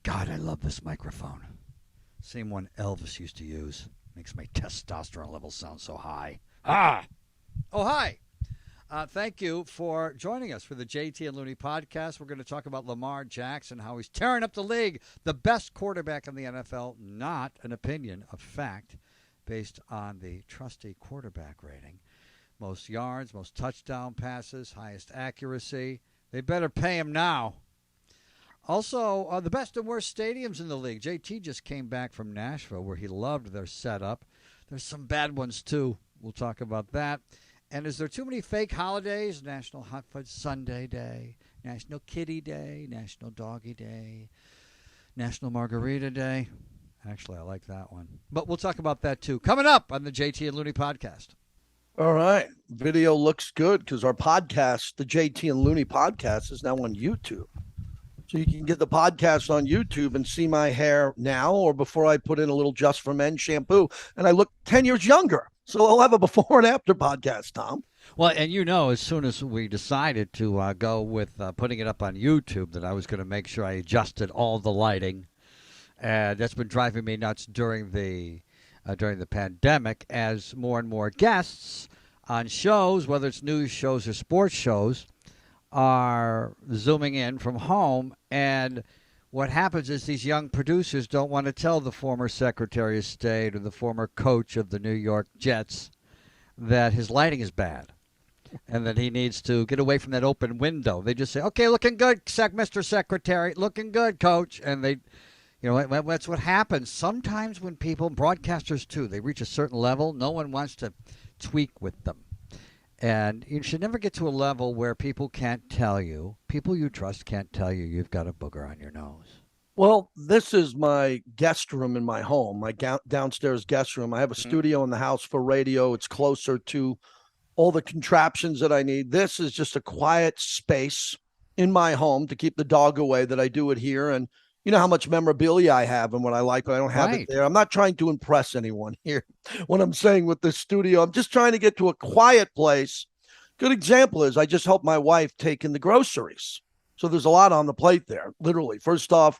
God, I love this microphone. Same one Elvis used to use. Makes my testosterone level sound so high. Ah! Oh, hi. Thank you for joining us for the JT and Looney podcast. We're going to talk about Lamar Jackson, how he's tearing up the league, the best quarterback in the NFL, not an opinion, a fact, based on the trusty quarterback rating. Most yards, most touchdown passes, highest accuracy. They better pay him now. Also, the best and worst stadiums in the league. JT just came back from Nashville where he loved their setup. There's some bad ones, too. We'll talk about that. And is there too many fake holidays? National Hot Fudge Sundae Day, National Kitty Day, National Doggy Day, National Margarita Day. Actually, I like that one. But we'll talk about that, too. Coming up on the JT and Looney podcast. All right. Video looks good because our podcast, the JT and Looney podcast, is now on YouTube. So you can get the podcast on YouTube and see my hair now or before I put in a little Just for Men shampoo. And I look 10 years younger. So I'll have a before and after podcast, Tom. Well, and as soon as we decided to go with putting it up on YouTube, that I was going to make sure I adjusted all the lighting. And that's been driving me nuts during the pandemic as more and more guests on shows, whether it's news shows or sports shows, are zooming in from home. And what happens is these young producers don't want to tell the former Secretary of State or the former coach of the New York Jets that his lighting is bad and that he needs to get away from that open window. They just say, okay, looking good, Mr. Secretary, looking good, coach. And they, that's what happens. Sometimes when people, broadcasters too, they reach a certain level, no one wants to tweak with them. And you should never get to a level where people can't tell you, people you trust can't tell you you've got a booger on your nose. Well, this is my guest room in my home, my downstairs guest room. I have a studio in the house for radio. It's closer to all the contraptions that I need. This is just a quiet space in my home to keep the dog away that I do it here. And you know how much memorabilia I have and what I like, but I don't have it there. I'm not trying to impress anyone here when I'm saying with this studio. I'm just trying to get to a quiet place. Good example is I just helped my wife take in the groceries. So there's a lot on the plate there, literally. First off,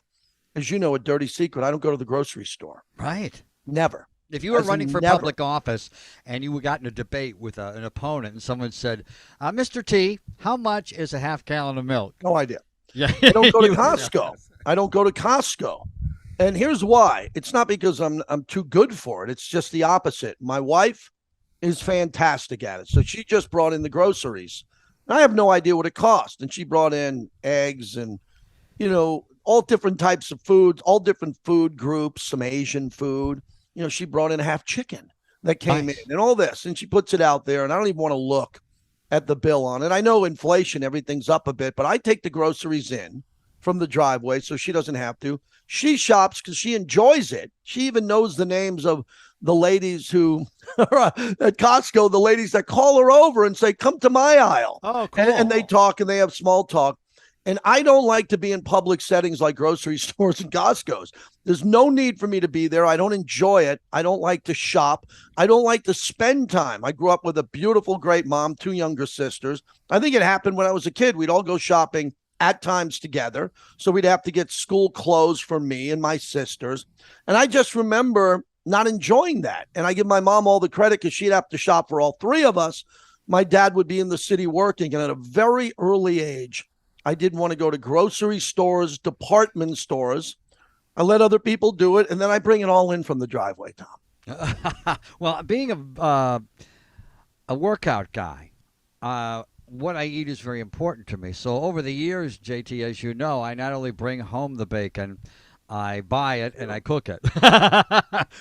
as you know, a dirty secret, I don't go to the grocery store. Right. Never. If you were running for public office and you got in a debate with an opponent and someone said, Mr. T, how much is a half gallon of milk? No idea. Yeah. I don't go to Costco. I don't go to Costco. And here's why. It's not because I'm too good for it. It's just the opposite. My wife is fantastic at it. So she just brought in the groceries. I have no idea what it cost. And she brought in eggs and, all different types of foods, all different food groups, some Asian food. She brought in a half chicken that came in and all this. And she puts it out there. And I don't even want to look at the bill on it. I know inflation, everything's up a bit, but I take the groceries in from the driveway so she doesn't have to. She shops because she enjoys it. She even knows the names of the ladies who at Costco, the ladies that call her over and say, come to my aisle. Oh, cool. And they talk and they have small talk. And I don't like to be in public settings like grocery stores and Costco's. There's no need for me to be there. I don't enjoy it. I don't like to shop. I don't like to spend time. I grew up with a beautiful, great mom, 2 younger sisters. I think it happened when I was a kid. We'd all go shopping at times together. So we'd have to get school clothes for me and my sisters. And I just remember not enjoying that. And I give my mom all the credit because she'd have to shop for all 3 of us. My dad would be in the city working. And at a very early age, I didn't want to go to grocery stores, department stores. I let other people do it, and then I bring it all in from the driveway, Tom. Well, being a workout guy, what I eat is very important to me. So over the years, JT, as you know, I not only bring home the bacon, I buy it and I cook it.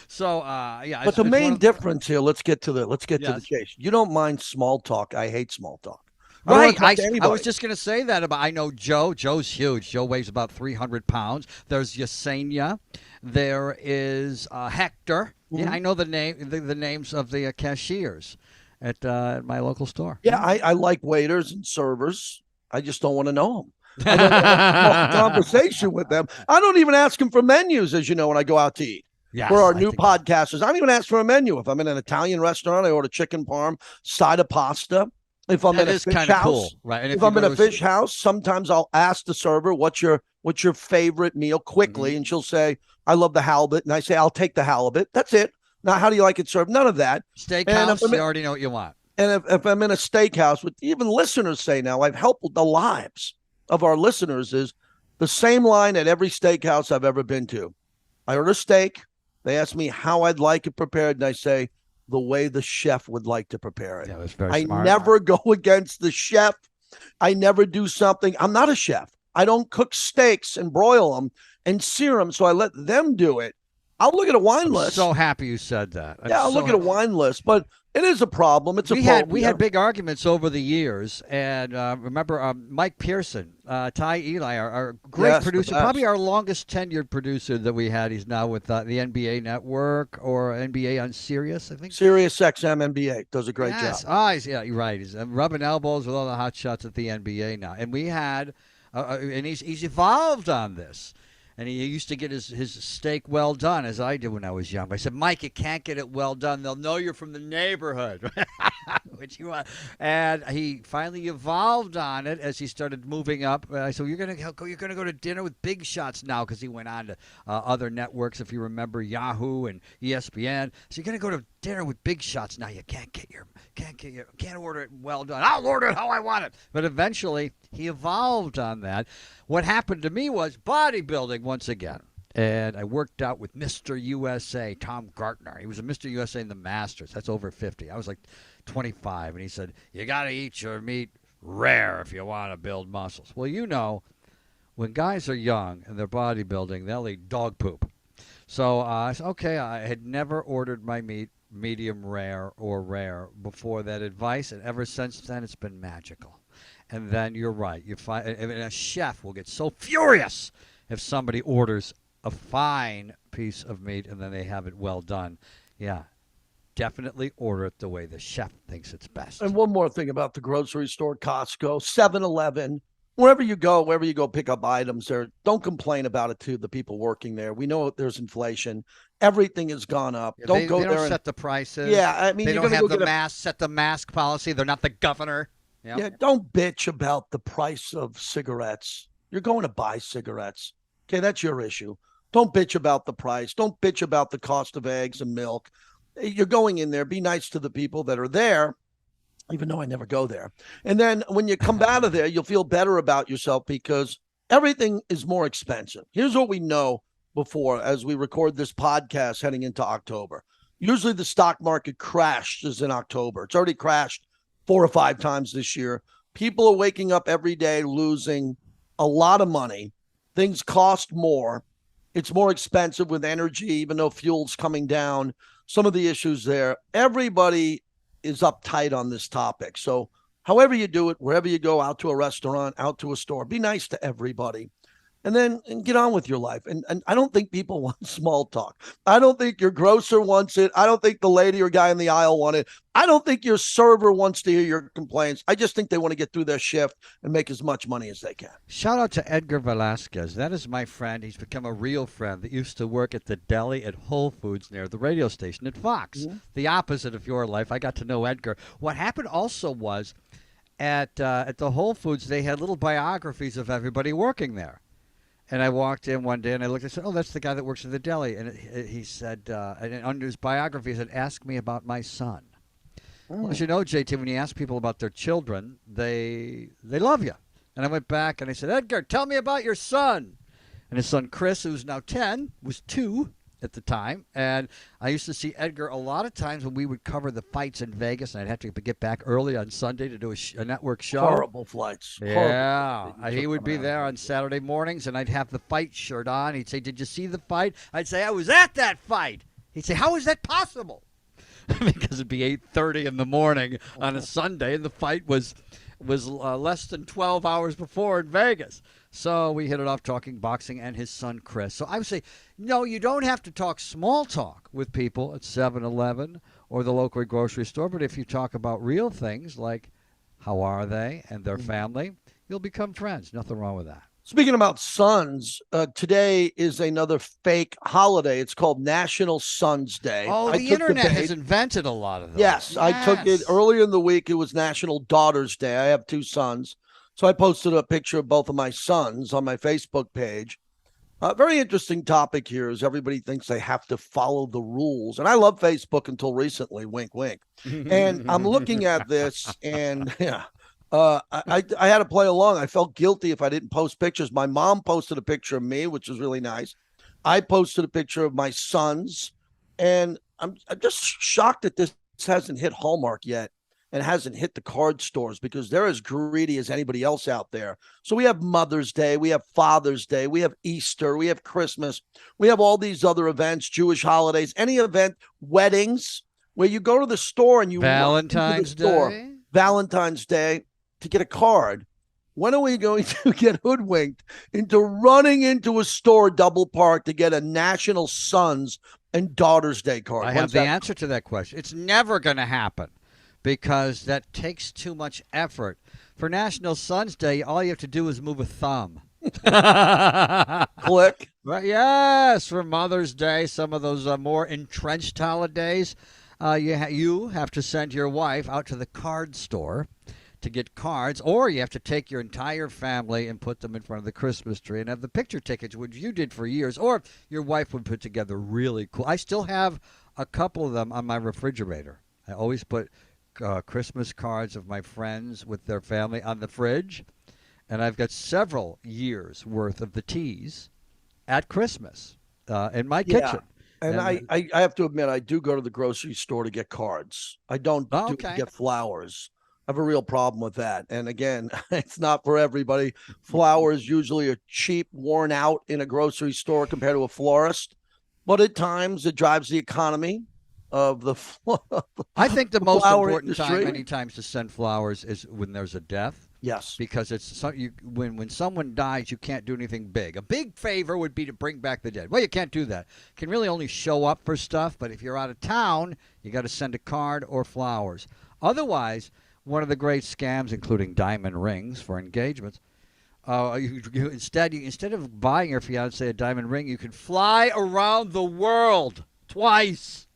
So yeah. But the main difference here, let's get to the chase. You don't mind small talk. I hate small talk. Right. I was just going to say that about, I know Joe. Joe's huge. Joe weighs about 300 pounds. There's Yesenia. There is Hector. Mm-hmm. Yeah, I know the names of the cashiers at my local store. Yeah, I like waiters and servers. I just don't want to know them. I don't have a conversation with them. I don't even ask them for menus, as you know, when I go out to eat. Yes, for our new podcasters, I don't even ask for a menu. If I'm in an Italian restaurant, I order chicken parm, side of pasta. If I'm That in a is fish kind of house, cool, right? And if if you I'm go in a to fish house, sometimes I'll ask the server, what's your favorite meal quickly? And she'll say, I love the halibut. And I say, I'll take the halibut. That's it. Now, how do you like it served? None of that. And if steakhouse, I'm you in, already know what you want. and if I'm in a steakhouse, what even listeners say now, I've helped the lives of our listeners is the same line at every steakhouse I've ever been to. I order steak. They ask me how I'd like it prepared, and I say the way the chef would like to prepare it. Yeah, that's very I smart. never go against the chef. I never do something. I'm not a chef. I don't cook steaks and broil them and sear them, so I let them do it. I'll look at a wine I'm list. so happy you said that. Yeah, I'll look at a wine list, but it is a problem. It's a phobia. We had big arguments over the years, and remember Mike Pearson, Ty Eli, our great producer, probably our longest tenured producer that we had. He's now with the NBA Network or NBA on Sirius, I think. Sirius XM NBA does a great job. Oh, yeah, you're right. He's rubbing elbows with all the hot shots at the NBA now, and we had, and he's evolved on this. And he used to get his steak well done, as I did when I was young. But I said, Mike, you can't get it well done. They'll know you're from the neighborhood. Which you want. And he finally evolved on it as he started moving up. I said, you're gonna go to dinner with big shots now, because he went on to other networks, if you remember, Yahoo and ESPN. So you're gonna go to dinner with big shots now. You can't order it well done. I'll order it how I want it. But eventually he evolved on that. What happened to me was bodybuilding once again. And I worked out with Mr. USA, Tom Gartner. He was a Mr. USA in the Masters. That's over 50. I was like 25. And he said, you got to eat your meat rare if you want to build muscles. Well, you know, when guys are young and they're bodybuilding, they'll eat dog poop. So I said, okay, I had never ordered my meat medium rare or rare before that advice. And ever since then, it's been magical. And then you're right. You find, and a chef will get so furious if somebody orders a fine piece of meat and then they have it well done. Yeah, definitely order it the way the chef thinks it's best. And one more thing about the grocery store, Costco, 7-Eleven, wherever you go pick up items there, don't complain about it to the people working there. We know there's inflation. Everything has gone up. Yeah, don't go there. They there don't and set the prices. Yeah, I mean, they you're don't gonna have the set the mask policy. They're not the governor. Yep. Yeah, don't bitch about the price of cigarettes. You're going to buy cigarettes. Okay, that's your issue. Don't bitch about the price. Don't bitch about the cost of eggs and milk. You're going in there. Be nice to the people that are there, even though I never go there. And then when you come out of there, you'll feel better about yourself because everything is more expensive. Here's what we know before as we record this podcast heading into October. Usually the stock market crashes in October. It's already crashed 4 or 5 times this year. People are waking up every day losing a lot of money. Things cost more. It's more expensive with energy, even though fuel's coming down. Some of the issues there. Everybody is uptight on this topic. So however you do it, wherever you go, out to a restaurant, out to a store, be nice to everybody. And get on with your life. And I don't think people want small talk. I don't think your grocer wants it. I don't think the lady or guy in the aisle want it. I don't think your server wants to hear your complaints. I just think they want to get through their shift and make as much money as they can. Shout out to Edgar Velasquez. That is my friend. He's become a real friend that used to work at the deli at Whole Foods near the radio station at Fox. Mm-hmm. The opposite of your life. I got to know Edgar. What happened also was at the Whole Foods, they had little biographies of everybody working there. And I walked in one day and I looked and said, oh, that's the guy that works at the deli. And he said, and under his biography, he said, ask me about my son. Well, as you know, JT, when you ask people about their children, they love you. And I went back and I said, Edgar, tell me about your son. And his son, Chris, who's now 10, was 2 at the time. And I used to see Edgar a lot of times when we would cover the fights in Vegas, and I'd have to get back early on Sunday to do a network show. Horrible flights. Yeah. He would be there on Saturday mornings, and I'd have the fight shirt on. He'd say, did you see the fight? I'd say, I was at that fight. He'd say, how is that possible? Because it'd be 8:30 in the morning on a Sunday, and the fight was less than 12 hours before in Vegas. So we hit it off talking boxing and his son, Chris. So I would say, no, you don't have to talk small talk with people at 7-Eleven or the local grocery store. But if you talk about real things like how are they and their family, you'll become friends. Nothing wrong with that. Speaking about suns, today is another fake holiday. It's called National Suns Day. Oh, I the took the internet bait. has invented a lot of those. Yes, I took it Yes. earlier in the week. It was National Daughters Day. I have two sons. So I posted a picture of both of my sons on my Facebook page. Very interesting topic here is everybody thinks they have to follow the rules. And I love Facebook until recently, wink, wink. And I'm looking at this and yeah, I had to play along. I felt guilty if I didn't post pictures. My mom posted a picture of me, which was really nice. I posted a picture of my sons. And I'm just shocked that this hasn't hit Hallmark yet and hasn't hit the card stores because they're as greedy as anybody else out there. So we have Mother's Day, we have Father's Day, we have Easter, we have Christmas, we have all these other events, Jewish holidays, any event, weddings, where you go to the store and you run into the Valentine's store, Day. Valentine's Day, to get a card. When are we going to get hoodwinked into running into a store double park to get a National Sons and Daughters Day card? I have the answer to that question. It's never going to happen because that takes too much effort. For National Sons Day, all you have to do is move a thumb. Click. Right, yes, for Mother's Day, some of those more entrenched holidays, you have to send your wife out to the card store to get cards, or you have to take your entire family and put them in front of the Christmas tree and have the picture tickets, which you did for years, or your wife would put together really cool. I still have a couple of them on my refrigerator. I always put Christmas cards of my friends with their family on the fridge, and I've got several years worth of the teas at Christmas in my kitchen. And I have to admit, I do go to the grocery store to get cards. I don't do it to get flowers. I have a real problem with that. And again, it's not for everybody. Flowers usually are cheap, worn out in a grocery store compared to a florist. But at times, it drives the economy of the I think the most important industry. time, many times, to send flowers is when there's a death. Yes. Because when someone dies, you can't do anything big. A big favor would be to bring back the dead. Well, you can't do that. You can really only show up for stuff, but if you're out of town, you got to send a card or flowers. Otherwise, one of the great scams, including diamond rings for engagements, instead of buying your fiance a diamond ring, you can fly around the world twice.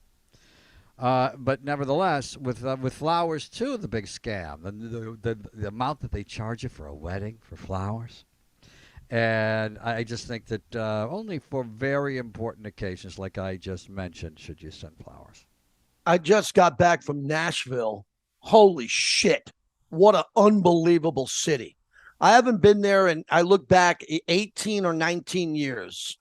But nevertheless, with flowers too, the big scam, the amount that they charge you for a wedding for flowers, and I just think that only for very important occasions, like I just mentioned, should you send flowers. I just got back from Nashville. Holy shit! What an unbelievable city. I haven't been there, and I look back 18 or 19 years.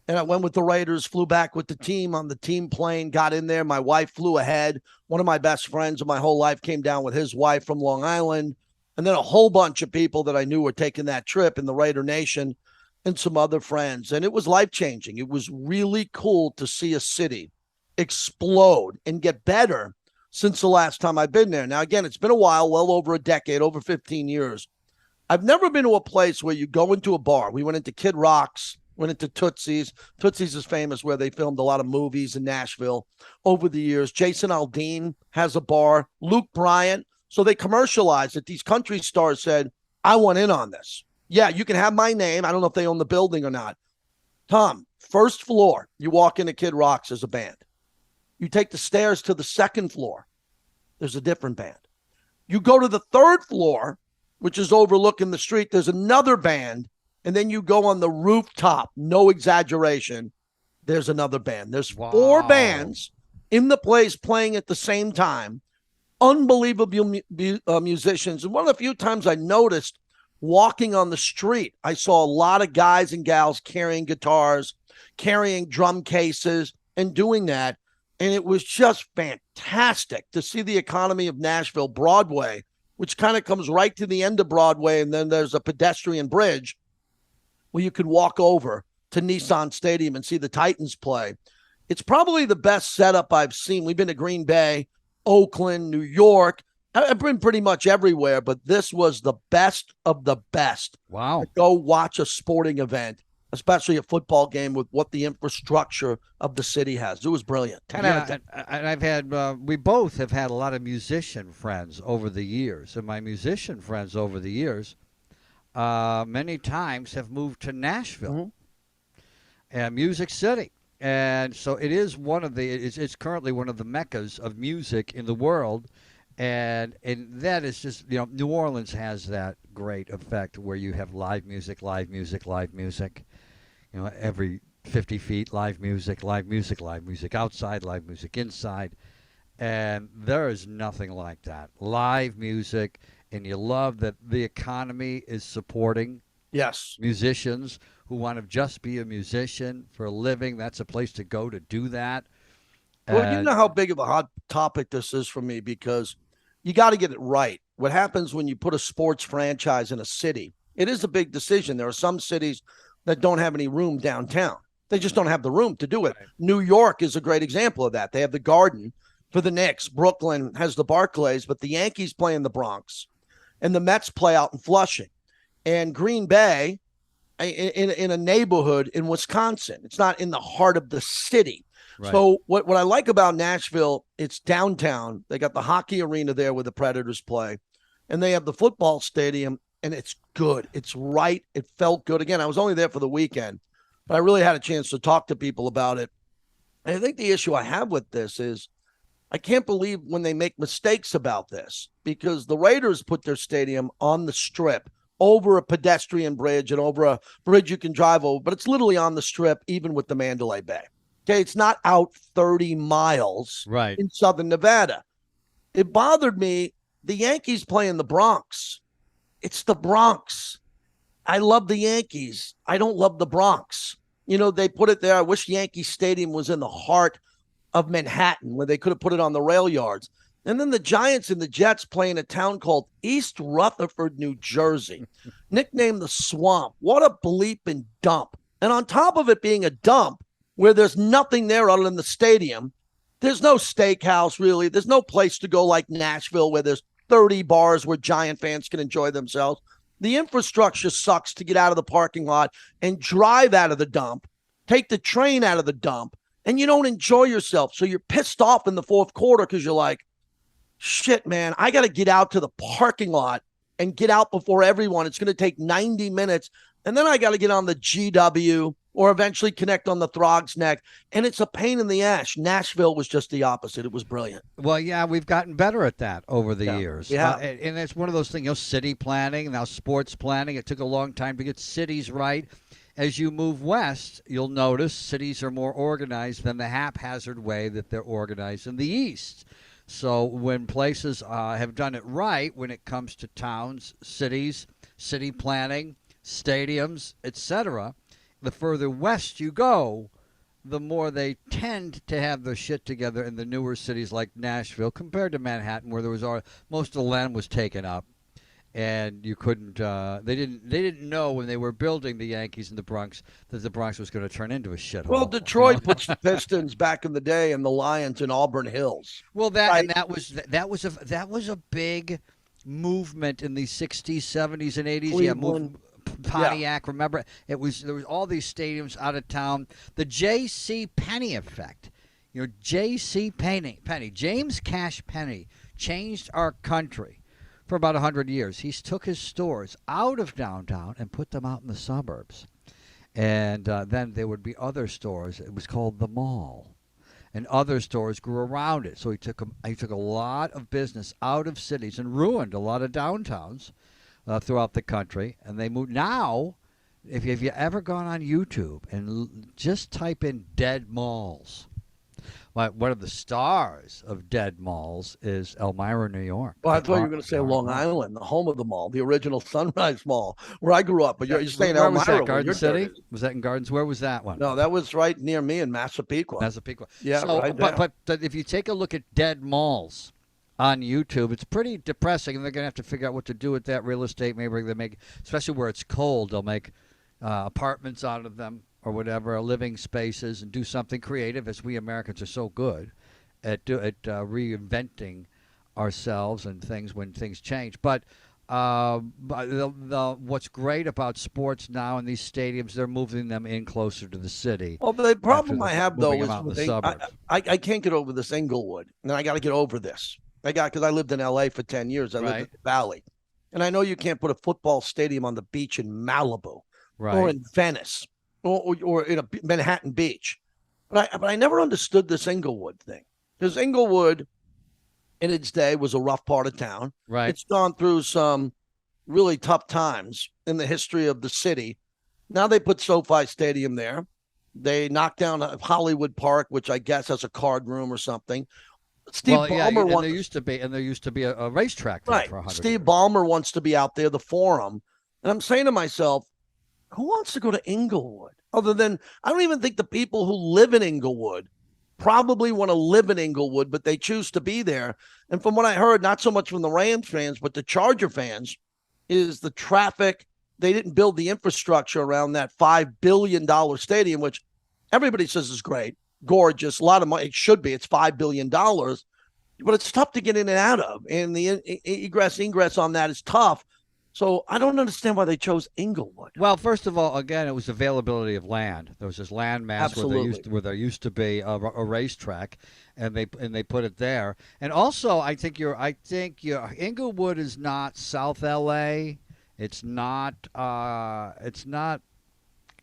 And I went with the Raiders, flew back with the team on the team plane, got in there. My wife flew ahead. One of my best friends of my whole life came down with his wife from Long Island. And then a whole bunch of people that I knew were taking that trip in the Raider Nation and some other friends. And it was life-changing. It was really cool to see a city explode and get better since the last time I've been there. Now, again, it's been a while, well over a decade, over 15 years. I've never been to a place where you go into a bar. We went into Kid Rock's, went into Tootsie's. Tootsie's is famous where they filmed a lot of movies in Nashville over the years. Jason Aldean has a bar. Luke Bryant. So they commercialized it. These country stars said, I want in on this. Yeah, you can have my name. I don't know if they own the building or not. Tom, first floor, you walk into Kid Rock's as a band. You take the stairs to the second floor. There's a different band. You go to the third floor, which is overlooking the street. There's another band. And then you go on the rooftop. No exaggeration. There's another band. There's four bands in the place playing at the same time. Unbelievable musicians. And one of the few times I noticed walking on the street, I saw a lot of guys and gals carrying guitars, carrying drum cases, and doing that. And it was just fantastic to see the economy of Nashville, Broadway, which kind of comes right to the end of Broadway. And then there's a pedestrian bridge where you could walk over to Nissan Stadium and see the Titans play. It's probably the best setup I've seen. We've been to Green Bay, Oakland, New York. I've been pretty much everywhere, but this was the best of the best. Wow. Go watch a sporting event, especially a football game with what the infrastructure of the city has. It was brilliant. 10 out of 10. And I've had, we both have had a lot of musician friends over the years. And my musician friends over the years many times have moved to Nashville Mhm. and Music City. And so it is one of the it's currently one of the meccas of music in the world, and that is just New Orleans has that great effect where you have live music, live music, live music. Every 50 feet, live music, live music, live music outside, live music inside, and there is nothing like that. Live music, and you love that the economy is supporting Yes. musicians who want to just be a musician for a living. That's a place to go to do that. Well, you And know how big of a hot topic this is for me because you got to get it right. What happens when you put a sports franchise in a city? It is a big decision. There are some cities that don't have any room downtown. They just don't have the room to do it. right, New York is a great example of that. They have the Garden for the Knicks. Brooklyn has the Barclays, but the Yankees play in the Bronx and the Mets play out in Flushing. And Green Bay in a neighborhood in Wisconsin. It's not in the heart of the city. right. So what I like about Nashville, it's downtown. They got the hockey arena there where the Predators play, and they have the football stadium, and it's good. It's right. It felt good. Again, I was only there for the weekend, but I really had a chance to talk to people about it. And I think the issue I have with this is I can't believe when they make mistakes about this because the Raiders put their stadium on the strip over a pedestrian bridge and over a bridge you can drive over, but it's literally on the strip, even with the Mandalay Bay. Okay, it's not out 30 miles Right. in southern Nevada. It bothered me. The Yankees play in the Bronx. It's the Bronx. I love the Yankees. I don't love the Bronx. They put it there. I wish Yankee Stadium was in the heart of Manhattan where they could have put it on the rail yards. And then the Giants and the Jets play in a town called East Rutherford, New Jersey, nicknamed the Swamp. What a bleeping dump. And on top of it being a dump where there's nothing there other than the stadium, there's no steakhouse really. There's no place to go like Nashville where there's 30 bars where Giant fans can enjoy themselves. The infrastructure sucks to get out of the parking lot and drive out of the dump, take the train out of the dump, and you don't enjoy yourself. So you're pissed off in the fourth quarter because you're like, shit, man, I got to get out to the parking lot and get out before everyone. It's going to take 90 minutes. And then I got to get on the GW or eventually connect on the Throg's Neck. And it's a pain in the ass. Nashville was just the opposite. It was brilliant. Well, yeah, we've gotten better at that over the years. Yeah. And it's one of those things, city planning, now sports planning. It took a long time to get cities right. As you move west, you'll notice cities are more organized than the haphazard way that they're organized in the east. So when places have done it right when it comes to towns, cities, city planning, stadiums, etc., the further west you go, the more they tend to have their shit together in the newer cities like Nashville compared to Manhattan, where there was most of the land was taken up, and you couldn't. They didn't know when they were building the Yankees in the Bronx that the Bronx was going to turn into a shithole. Well, Detroit puts the Pistons back in the day and the Lions in Auburn Hills. Well, that Right. and that was a big movement in the 60s, 70s, and 80s. Cleveland. Pontiac, remember? There was all these stadiums out of town. The J.C. Penney effect. J.C. Penney, James Cash Penney changed our country for about 100 years. He took his stores out of downtown and put them out in the suburbs. And then there would be other stores. It was called the mall. And other stores grew around it. So he took a lot of business out of cities and ruined a lot of downtowns throughout the country. And they moved. Now, if you ever gone on YouTube and just type in dead malls, one of the stars of dead malls is Elmira, New York. Well, I thought you were going to say Long Island, the home of the mall, the original Sunrise Mall, where I grew up. But you're saying Where Elmira. was that? Garden you're City? dirty. Was that in Gardens? Where was that one? No, that was right near me in Massapequa. Massapequa. Yeah, so, right there. but if you take a look at dead malls on YouTube, it's pretty depressing, and they're going to have to figure out what to do with that real estate. Maybe they make, especially where it's cold, they'll make apartments out of them or whatever, living spaces, and do something creative, as we Americans are so good at reinventing ourselves and things when things change. But what's great about sports now in these stadiums, they're moving them in closer to the city. Well, the problem I have though moving is them out in the with suburbs. I can't get over this Inglewood, and I got to get over this. Because I lived in L.A. for 10 years. I lived Right. in the Valley, And I know you can't put a football stadium on the beach in Malibu or Right. in Venice or in a Manhattan Beach. But I never understood this Inglewood thing, because Inglewood in its day was a rough part of town. Right. It's gone through some really tough times in the history of the city. Now they put SoFi Stadium there. They knocked down Hollywood Park, which I guess has a card room or something. Steve Well, yeah, Ballmer and wants there used to be a racetrack there right. for 100 years. Steve Ballmer wants to be out there, the Forum, and I'm saying to myself, who wants to go to Inglewood? Other than I don't even think the people who live in Inglewood probably want to live in Inglewood, but they choose to be there. And from what I heard, not so much from the Rams fans, but the Charger fans, is the traffic. They didn't build the infrastructure around that $5 billion stadium, which everybody says is great, gorgeous, a lot of money. It should be. It's $5 billion, but it's tough to get in and out of. And the ingress on that is tough. So I don't understand why they chose Inglewood. Well, first of all, again, it was availability of land. There was this land mass Absolutely. where there used to be a racetrack, and they put it there. And also, I think your Inglewood is not South L.A. It's not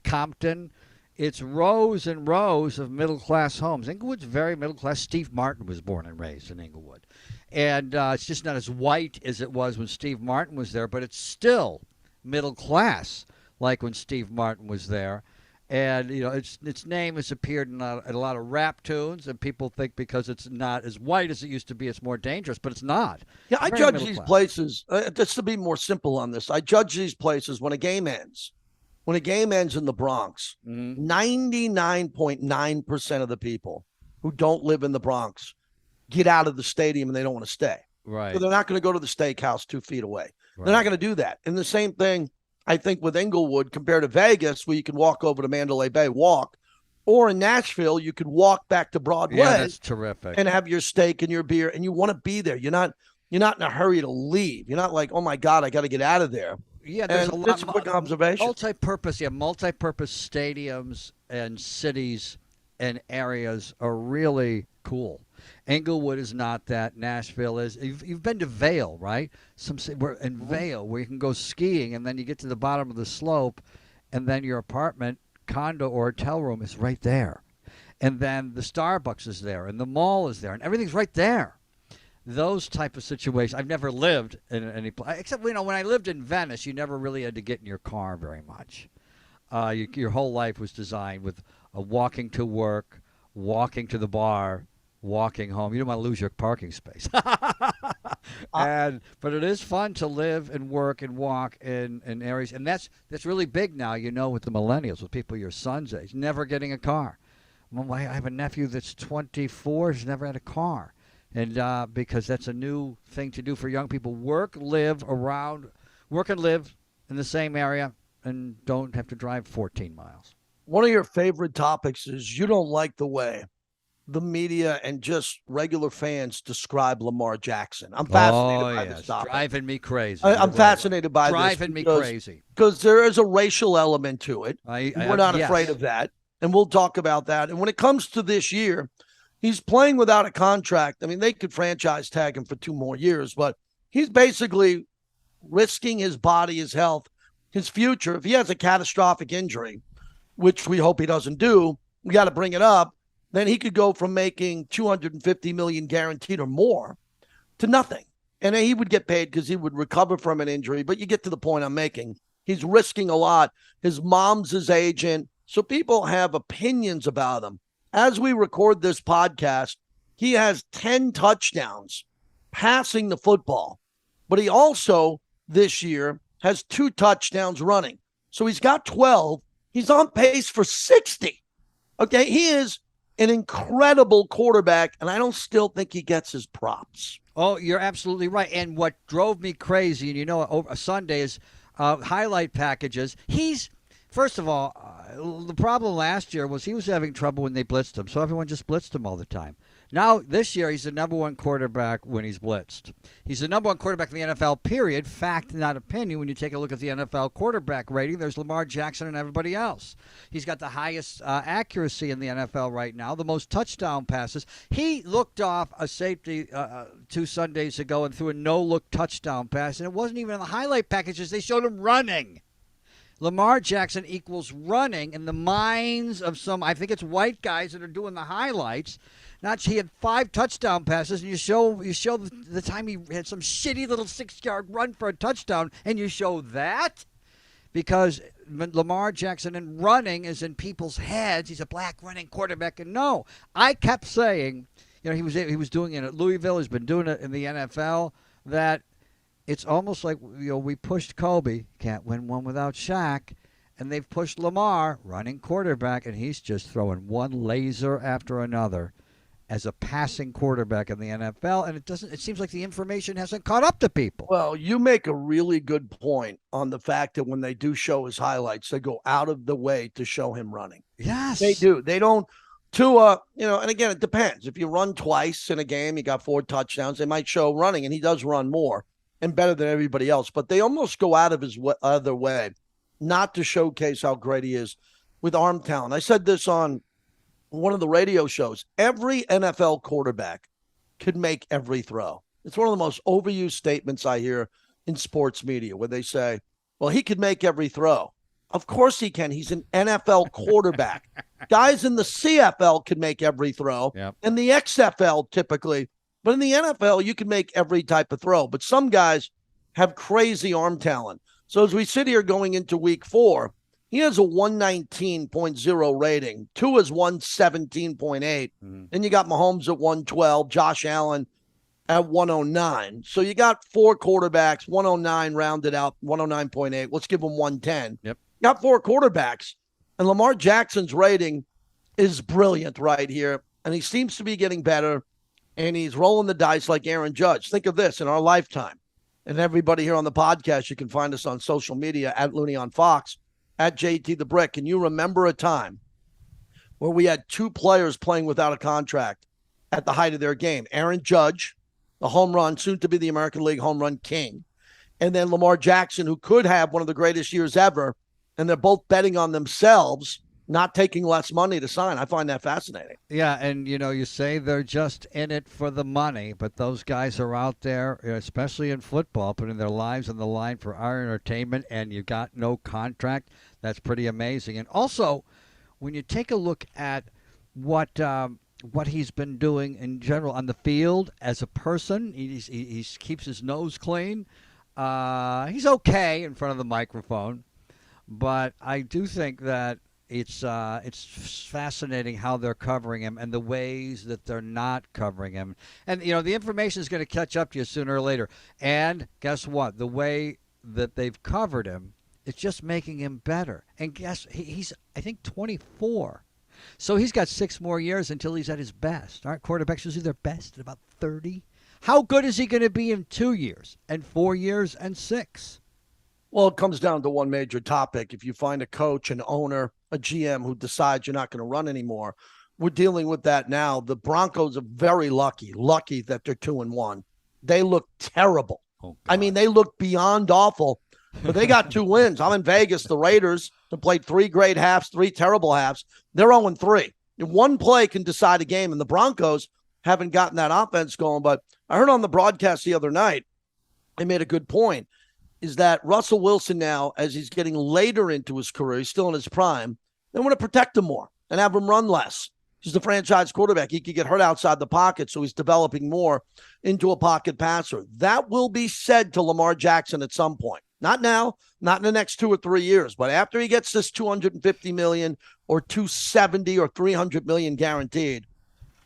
Compton. It's rows and rows of middle class homes. Inglewood's very middle class. Steve Martin was born and raised in Inglewood. And it's just not as white as it was when Steve Martin was there, but it's still middle class, like when Steve Martin was there. And its name has appeared in a lot of rap tunes, and people think because it's not as white as it used to be, it's more dangerous, but it's not. Yeah, I Very judge middle these class. places, just to be more simple on this, I judge these places when a game ends. When a game ends in the Bronx, 99.9% of the people who don't live in the Bronx get out of the stadium and they don't want to stay. Right. So they're not going to go to the steakhouse 2 feet away. Right. They're not going to do that. And the same thing, I think, with Inglewood compared to Vegas, where you can walk over to Mandalay Bay, walk, or in Nashville, you could walk back to Broadway. Yeah, that's terrific. And have your steak and your beer, and you want to be there. You're not in a hurry to leave. You're not like, oh my God, I got to get out of there. Yeah, there's and a lot just a quick observation. Multi-purpose stadiums and cities and areas are really cool. Inglewood is not that. Nashville is. You've been to Vail, right? We're in Vail, where you can go skiing, and then you get to the bottom of the slope, and then your apartment, condo, or hotel room is right there, and then the Starbucks is there, and the mall is there, and everything's right there. Those type of situations. I've never lived in any place, except when I lived in Venice, you never really had to get in your car very much. Your whole life was designed with walking to work, walking to the bar, walking home. You don't want to lose your parking space. But it is fun to live and work and walk in areas, and that's really big now. With the millennials, with people your son's age, never getting a car. Well, I have a nephew that's 24, he's never had a car. And because that's a new thing to do for young people. Work and live in the same area and don't have to drive 14 miles. One of your favorite topics is you don't like the way the media and just regular fans describe Lamar Jackson. I'm fascinated by this topic. Driving me crazy. I'm fascinated by driving this. Me crazy. Because there is a racial element to it. We're not afraid of that. And we'll talk about that. And when it comes to this year, he's playing without a contract. I mean, they could franchise tag him for 2 more years, but he's basically risking his body, his health, his future. If he has a catastrophic injury, which we hope he doesn't do, we got to bring it up, then he could go from making $250 million guaranteed or more to nothing. And he would get paid because he would recover from an injury. But you get to the point I'm making. He's risking a lot. His mom's his agent. So people have opinions about him. As we record this podcast, he has 10 touchdowns passing the football, but he also this year has 2 touchdowns running. So he's got 12. He's on pace for 60. Okay, he is an incredible quarterback, and I don't still think he gets his props. Oh, you're absolutely right. And what drove me crazy, and over Sunday is highlight packages. First of all, the problem last year was he was having trouble when they blitzed him, so everyone just blitzed him all the time. Now, this year, he's the number one quarterback when he's blitzed. He's the number one quarterback in the NFL, period. Fact, not opinion. When you take a look at the NFL quarterback rating, there's Lamar Jackson and everybody else. He's got the highest accuracy in the NFL right now, the most touchdown passes. He looked off a safety 2 Sundays ago and threw a no-look touchdown pass, and it wasn't even in the highlight packages. They showed him running. Lamar Jackson equals running in the minds of some, I think it's white guys that are doing the highlights. Not he had 5 touchdown passes, and you show the time he had some shitty little 6-yard run for a touchdown, and you show that because Lamar Jackson and running is in people's heads. He's a black running quarterback, and no, I kept saying, he was doing it at Louisville. He's been doing it in the NFL. That it's almost like we pushed Kobe, can't win one without Shaq. And they've pushed Lamar, running quarterback, and he's just throwing one laser after another as a passing quarterback in the NFL, and it seems like the information hasn't caught up to people. Well, you make a really good point on the fact that when they do show his highlights, they go out of the way to show him running. Yes. They do. They don't and again, it depends. If you run twice in a game, you got 4 touchdowns, they might show running, and he does run more and better than everybody else, but they almost go out of his other way not to showcase how great he is with arm talent. I said this on one of the radio shows. Every NFL quarterback could make every throw. It's one of the most overused statements I hear in sports media where they say, well, he could make every throw. Of course he can. He's an NFL quarterback. Guys in the CFL can make every throw, and the XFL typically. But in the NFL, you can make every type of throw. But some guys have crazy arm talent. So as we sit here going into week 4, he has a 119.0 rating. Tua is 117.8. Mm-hmm. Then you got Mahomes at 112, Josh Allen at 109. So you got 4 quarterbacks, 109 rounded out, 109.8. Let's give them 110. Yep. You got 4 quarterbacks. And Lamar Jackson's rating is brilliant right here. And he seems to be getting better. And he's rolling the dice like Aaron Judge. Think of this in our lifetime. And everybody here on the podcast, you can find us on social media at Looney on Fox, at JT the Brick. Can you remember a time where we had 2 players playing without a contract at the height of their game? Aaron Judge, the home run, soon to be the American League home run king, and then Lamar Jackson, who could have one of the greatest years ever, and they're both betting on themselves, not taking less money to sign. I find that fascinating. Yeah, and you say they're just in it for the money, but those guys are out there, especially in football, putting their lives on the line for our entertainment, and you got no contract. That's pretty amazing. And also, when you take a look at what he's been doing in general on the field as a person, he keeps his nose clean. He's okay in front of the microphone, but I do think that it's fascinating how they're covering him and the ways that they're not covering him. And, the information is going to catch up to you sooner or later. And guess what? The way that they've covered him, it's just making him better. And guess, he's, I think, 24. So he's got 6 more years until he's at his best. Aren't quarterbacks usually their best at about 30? How good is he going to be in 2 years and 4 years and 6? Well, it comes down to one major topic. If you find a coach, an owner, a GM who decides you're not going to run anymore, we're dealing with that now. The Broncos are very lucky that they're 2-1. They look terrible. Oh, I mean, they look beyond awful, but they got 2 wins. I'm in Vegas. The Raiders have played 3 great halves, 3 terrible halves. They're 0-3. One play can decide a game, and the Broncos haven't gotten that offense going. But I heard on the broadcast the other night, they made a good point, is that Russell Wilson now, as he's getting later into his career, he's still in his prime, they want to protect him more and have him run less. He's the franchise quarterback. He could get hurt outside the pocket, so he's developing more into a pocket passer. That will be said to Lamar Jackson at some point. Not now, not in the next 2 or 3 years, but after he gets this $250 million or $270 or $300 million guaranteed,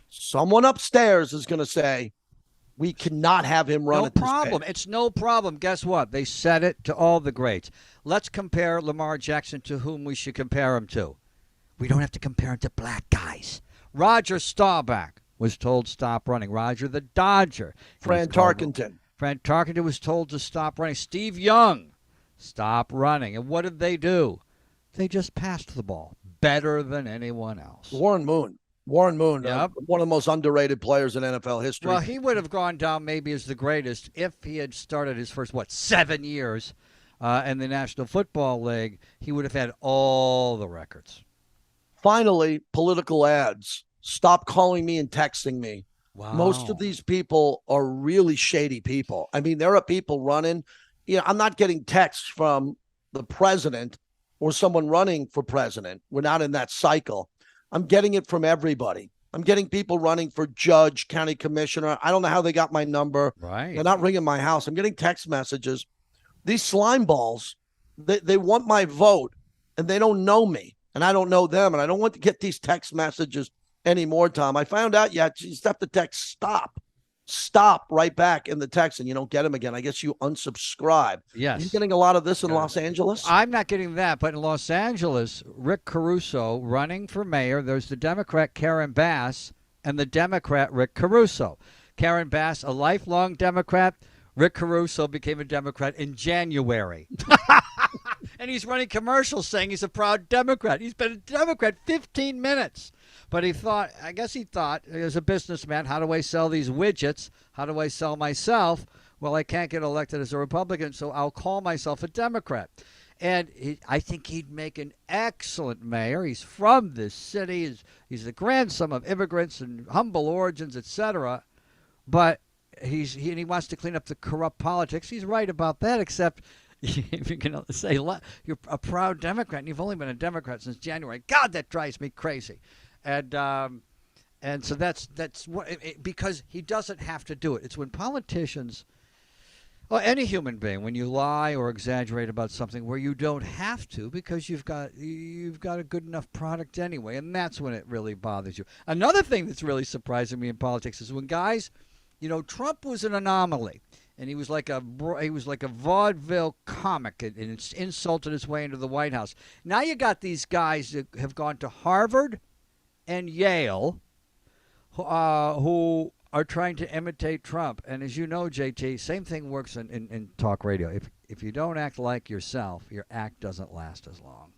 someone upstairs is going to say, we cannot have him run at this pace. No problem. It's no problem. Guess what? They said it to all the greats. Let's compare Lamar Jackson to whom we should compare him to. We don't have to compare him to black guys. Roger Staubach was told stop running. Roger the Dodger. Fran Tarkenton. Fran Tarkenton was told to stop running. Steve Young, stop running. And what did? They just passed the ball better than anyone else. Warren Moon. Warren Moon, Yep. one of the most underrated players in NFL history. Well, he would have gone down maybe as the greatest if he had started his first, 7 years in the National Football League. He would have had all the records. Finally, political ads. Stop calling me and texting me. Wow. Most of these people are really shady people. I mean, there are people running. I'm not getting texts from the president or someone running for president. We're not in that cycle. I'm getting it from everybody. I'm getting people running for judge, county commissioner. I don't know how they got my number. Right. They're not ringing my house. I'm getting text messages. These slime balls, they want my vote, and they don't know me, and I don't know them, and I don't want to get these text messages anymore, Tom. I found out you just have to text stop right back in the text, and you don't get them again. I guess you unsubscribe. Yes. Are you getting a lot of this in Los Angeles? I'm not getting that, but in Los Angeles, Rick Caruso running for mayor. There's the Democrat Karen Bass and the Democrat Rick Caruso. Karen Bass, a lifelong Democrat. Rick Caruso became a Democrat in January. And he's running commercials saying he's a proud Democrat. He's been a Democrat 15 minutes. But I guess he thought, as a businessman, how do I sell these widgets? How do I sell myself? Well, I can't get elected as a Republican, so I'll call myself a Democrat. And I think he'd make an excellent mayor. He's from this city. He's the grandson of immigrants and humble origins, etc. But he wants to clean up the corrupt politics. He's right about that, except if you're going to say you're a proud Democrat and you've only been a Democrat since January. God, that drives me crazy. And so that's what because he doesn't have to do it. It's when politicians, or any human being, when you lie or exaggerate about something where you don't have to because you've got a good enough product anyway, and that's when it really bothers you. Another thing that's really surprising me in politics is when guys, Trump was an anomaly. And he was like a vaudeville comic and insulted his way into the White House. Now you got these guys that have gone to Harvard and Yale who are trying to imitate Trump. And as you know, JT, same thing works in talk radio. If you don't act like yourself, your act doesn't last as long.